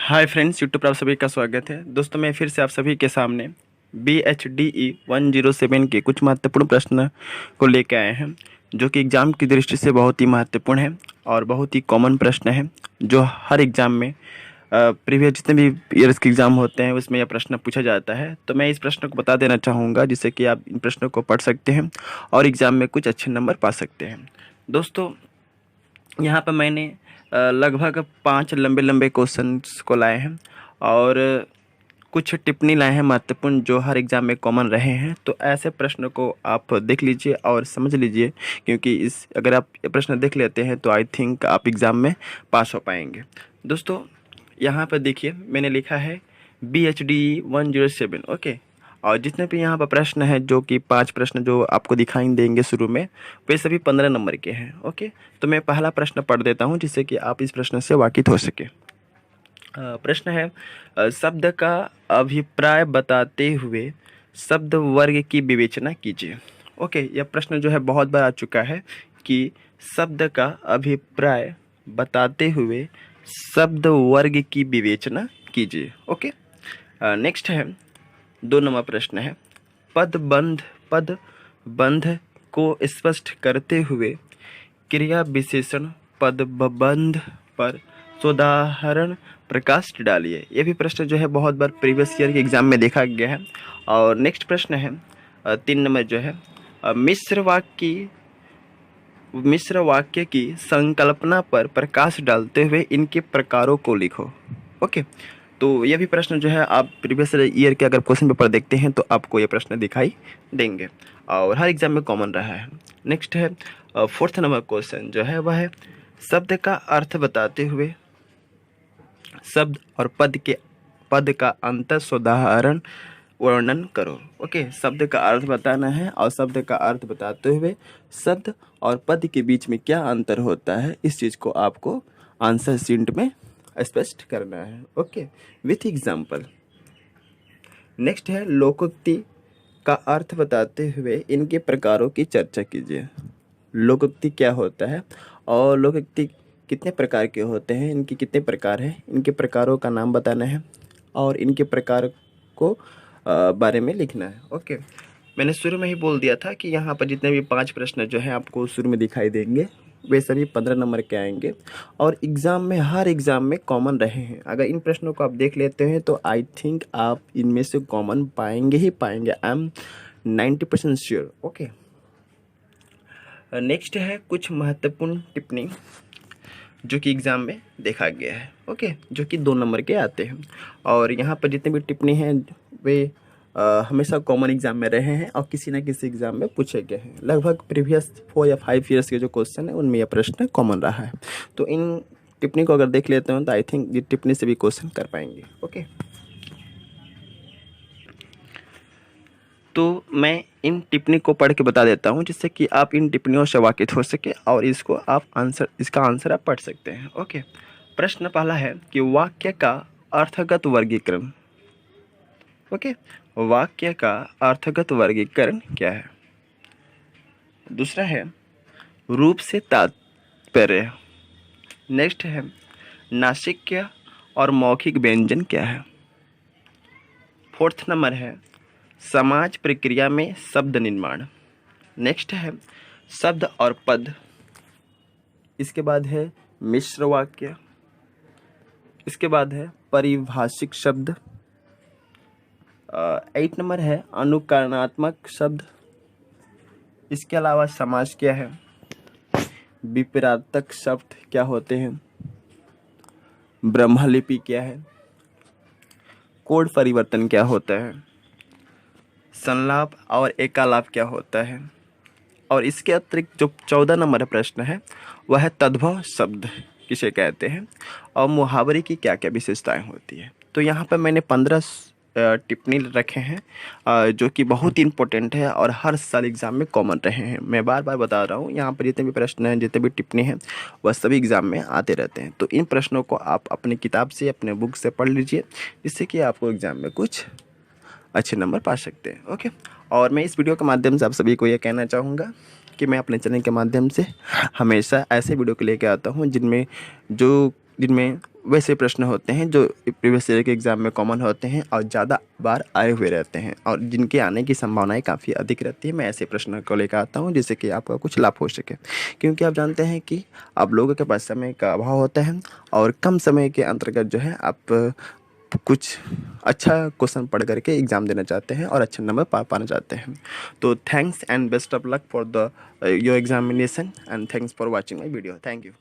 Hi friends, YouTube पर आप सभी का स्वागत है। दोस्तों, मैं फिर से आप सभी के सामने BHDE 107 के कुछ महत्वपूर्ण प्रश्न को लेकर आए हैं, जो कि एग्ज़ाम की दृष्टि से बहुत ही महत्वपूर्ण है और बहुत ही कॉमन प्रश्न है, जो हर एग्ज़ाम में प्रीवियस जितने भी ईयर्स के एग्ज़ाम होते हैं उसमें यह प्रश्न पूछा जाता है। तो मैं इस प्रश्न को बता देना चाहूँगा, जिससे कि आप इन प्रश्नों को पढ़ सकते हैं और एग्ज़ाम में कुछ अच्छे नंबर पा सकते हैं। दोस्तों, यहाँ पर मैंने लगभग 5 लंबे लंबे क्वेश्चंस को लाए हैं और कुछ टिप्पणी लाए हैं महत्वपूर्ण, जो हर एग्ज़ाम में कॉमन रहे हैं। तो ऐसे प्रश्न को आप देख लीजिए और समझ लीजिए, क्योंकि अगर आप ये प्रश्न देख लेते हैं तो आई थिंक आप एग्ज़ाम में पास हो पाएंगे। दोस्तों, यहाँ पर देखिए, मैंने लिखा है BHDE 107, ओके। और जितने भी यहाँ पर प्रश्न हैं, जो कि 5 प्रश्न जो आपको दिखाई देंगे शुरू में, वे सभी 15 नंबर के हैं, ओके। तो मैं पहला प्रश्न पढ़ देता हूँ, जिससे कि आप इस प्रश्न से वाकिफ हो सके। प्रश्न है, शब्द का अभिप्राय बताते हुए शब्द वर्ग की विवेचना कीजिए। ओके, यह प्रश्न जो है बहुत बार आ चुका है कि शब्द का अभिप्राय बताते हुए शब्द वर्ग की विवेचना कीजिए। ओके, नेक्स्ट है 2 नंबर प्रश्न है, पदबंध को स्पष्ट करते हुए क्रिया विशेषण पदबंध पर सोदाहरण प्रकाश डालिए। ये भी प्रश्न जो है बहुत बार प्रीवियस ईयर के एग्जाम में देखा गया है। और नेक्स्ट प्रश्न है 3 नंबर जो है, मिश्र वाक्य की संकल्पना पर प्रकाश डालते हुए इनके प्रकारों को लिखो। ओके, तो ये भी प्रश्न जो है आप प्रीवियस ईयर के अगर क्वेश्चन पेपर देखते हैं तो आपको ये प्रश्न दिखाई देंगे और हर एग्जाम में कॉमन रहा है। नेक्स्ट है 4th नंबर क्वेश्चन जो है, वह है शब्द का अर्थ बताते हुए शब्द और पद का अंतर सोदाहरण वर्णन करो। ओके, शब्द का अर्थ बताना है और शब्द का अर्थ बताते हुए शब्द और पद के बीच में क्या अंतर होता है, इस चीज़ को आपको आंसर शीट में स्पष्ट करना है। Okay, with example. नेक्स्ट है लोकोक्ति का अर्थ बताते हुए इनके प्रकारों की चर्चा कीजिए। लोकोक्ति क्या होता है और लोकोक्ति कितने प्रकार के होते हैं, इनके कितने प्रकार हैं, इनके प्रकारों का नाम बताना है और इनके प्रकार को बारे में लिखना है। ओके, मैंने शुरू में ही बोल दिया था कि यहाँ पर जितने भी 5 प्रश्न जो हैं आपको शुरू में दिखाई देंगे, वे सभी 15 नंबर के आएंगे और एग्ज़ाम में हर एग्ज़ाम में कॉमन रहे हैं। अगर इन प्रश्नों को आप देख लेते हैं तो आई थिंक आप इनमें से कॉमन पाएंगे ही पाएंगे। I am 90% sure. Okay, next है कुछ महत्वपूर्ण टिप्पणी जो कि एग्ज़ाम में देखा गया है। ओके, जो कि 2 नंबर के आते हैं और यहाँ पर जितने भी टिप्पणी हैं वे हमेशा कॉमन एग्जाम में रहे हैं और किसी न किसी एग्जाम में पूछे गए हैं। लगभग प्रीवियस 4 या 5 ईयर्स के जो क्वेश्चन है उनमें यह प्रश्न कॉमन रहा है। तो इन टिप्पणी को अगर देख लेते हैं तो आई थिंक ये टिप्पणी से भी क्वेश्चन कर पाएंगे। ओके, तो मैं इन टिप्पणी को पढ़ के बता देता हूँ, जिससे कि आप इन टिप्पणियों से वाकिफ हो सके और इसका आंसर आप पढ़ सकते हैं। ओके, प्रश्न पहला है कि वाक्य का अर्थगत वर्गीकरण। ओके, वाक्य का अर्थगत वर्गीकरण क्या है। दूसरा है रूप से तात्पर्य। नेक्स्ट है नासिक्य और मौखिक व्यंजन क्या है। 4th नंबर है समाज प्रक्रिया में शब्द निर्माण। नेक्स्ट है शब्द और पद। इसके बाद है मिश्र वाक्य। इसके बाद है परिभाषिक शब्द। 8 नंबर है अनुकरणात्मक शब्द। इसके अलावा समास क्या है, विपरीतक शब्द क्या होते हैं, ब्रह्मलिपि क्या है, कोड परिवर्तन क्या होता है, संलाप और एकालाप क्या होता है। और इसके अतिरिक्त जो 14 नंबर प्रश्न है वह है तद्भव शब्द किसे कहते हैं और मुहावरे की क्या क्या विशेषताएं होती है। तो यहाँ पर मैंने 15 टिप्पणी रखे हैं जो कि बहुत ही इंपॉर्टेंट है और हर साल एग्ज़ाम में कॉमन रहे हैं। मैं बार बार बता रहा हूँ, यहाँ पर जितने भी प्रश्न हैं, जितने भी टिप्पणी हैं, वह सभी एग्ज़ाम में आते रहते हैं। तो इन प्रश्नों को आप अपनी किताब से, अपने बुक से पढ़ लीजिए, जिससे कि आपको एग्ज़ाम में कुछ अच्छे नंबर पा सकते हैं। ओके, और मैं इस वीडियो के माध्यम से आप सभी को ये कहना चाहूँगा कि मैं अपने चैनल के माध्यम से हमेशा ऐसे वीडियो को लेकर आता हूँ जिनमें जो जिनमें वैसे प्रश्न होते हैं जो प्रीवियस ईयर के एग्ज़ाम में कॉमन होते हैं और ज़्यादा बार आए हुए रहते हैं और जिनके आने की संभावनाएं काफ़ी अधिक रहती है। मैं ऐसे प्रश्न को लेकर आता हूं जिससे कि आपका कुछ लाभ हो सके, क्योंकि आप जानते हैं कि आप लोगों के पास समय का अभाव होता है और कम समय के अंतर्गत जो है आप कुछ अच्छा क्वेश्चन पढ़ करके एग्ज़ाम देना चाहते हैं और अच्छे नंबर पाना चाहते हैं। तो thanks and best of luck for the your examination and thanks for watching my video. Thank you.